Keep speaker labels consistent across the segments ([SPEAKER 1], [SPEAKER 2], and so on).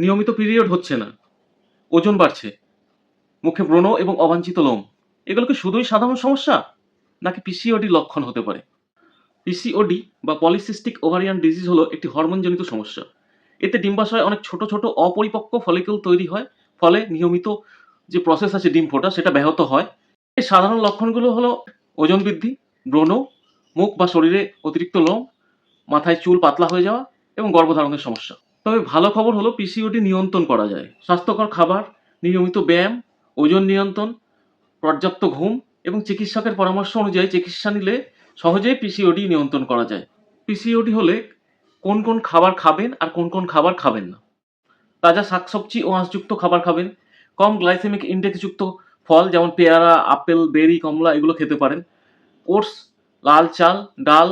[SPEAKER 1] নিয়মিত পিরিয়ড হচ্ছে না, ওজন বাড়ছে, মুখে ব্রণ এবং অবাঞ্ছিত লোম, এগুলো কি শুধুই সাধারণ সমস্যা নাকি পিসিওডি লক্ষণ হতে পারে? পিসিওডি বা পলিসিস্টিক ওভারিয়ান ডিজিজ হলো একটি হরমোনজনিত সমস্যা। এতে ডিম্বাশয়ে অনেক ছোট ছোট অপরিপক্ক ফলিকল তৈরি হয়, ফলে নিয়মিত যে প্রসেস আছে ডিম ফোটা সেটা ব্যাহত হয়। এই সাধারণ লক্ষণগুলো হলো ওজন বৃদ্ধি, ব্রণ, মুখ বা শরীরে অতিরিক্ত লোম, মাথায় চুল পাতলা হয়ে যাওয়া এবং গর্ভধারণের সমস্যা। তবে ভালো খবর হলো পিসিওডি নিয়ন্ত্রণ করা যায়। স্বাস্থ্যকর খাবার, নিয়মিত ব্যায়াম, ওজন নিয়ন্ত্রণ, পর্যাপ্ত ঘুম এবং চিকিৎসকের পরামর্শ অনুযায়ী চিকিৎসা নিলে সহজেই পিসিওডি নিয়ন্ত্রণ করা যায়। পিসিওডি হলে কোন কোন খাবার খাবেন আর কোন কোন খাবার খাবেন না? তাজা শাকসবজি ও আঁশযুক্ত খাবার খাবেন। কম গ্লাইসেমিক ইনডেক্সযুক্ত ফল যেমন পেয়ারা, আপেল, বেরি, কমলা এগুলো খেতে পারেন। ওটস, লাল চাল, ডাল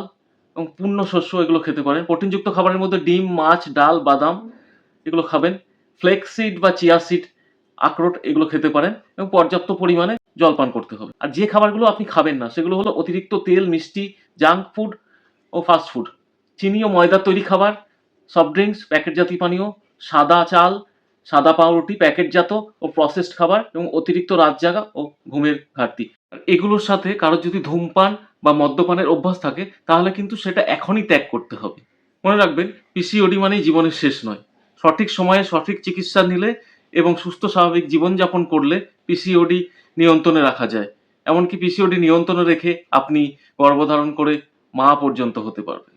[SPEAKER 1] এবং পূর্ণ শস্য এগুলো খেতে পারেন। প্রোটিনযুক্ত খাবারের মধ্যে ডিম, মাছ, ডাল, বাদাম এগুলো খাবেন। ফ্লেক্স সিড বা চিয়া সিড, আখরোট এগুলো খেতে পারেন এবং পর্যাপ্ত পরিমাণে জল পান করতে হবে। আর যে খাবারগুলো আপনি খাবেন না সেগুলো হলো অতিরিক্ত তেল, মিষ্টি, জাঙ্ক ফুড ও ফাস্ট ফুড, চিনি ও ময়দার তৈরি খাবার, সফট ড্রিঙ্কস, প্যাকেট জাতীয় পানীয়, সাদা চাল, সাদা পাউরুটি, প্যাকেটজাত ও প্রসেসড খাবার এবং অতিরিক্ত রাত জাগা ও ঘুমের ঘাটতি। এগুলোর সাথে কারোর যদি ধূমপান বা মদ্যপানের অভ্যাস থাকে তাহলে কিন্তু সেটা এখনই ত্যাগ করতে হবে। মনে রাখবেন, পিসিওডি মানেই জীবনের শেষ নয়। সঠিক সময়ে সঠিক চিকিৎসা নিলে এবং সুস্থ স্বাভাবিক জীবনযাপন করলে পিসিওডি নিয়ন্ত্রণে রাখা যায়। এমনকি পিসিওডি নিয়ন্ত্রণে রেখে আপনি গর্ভধারণ করে মা পর্যন্ত হতে পারবেন।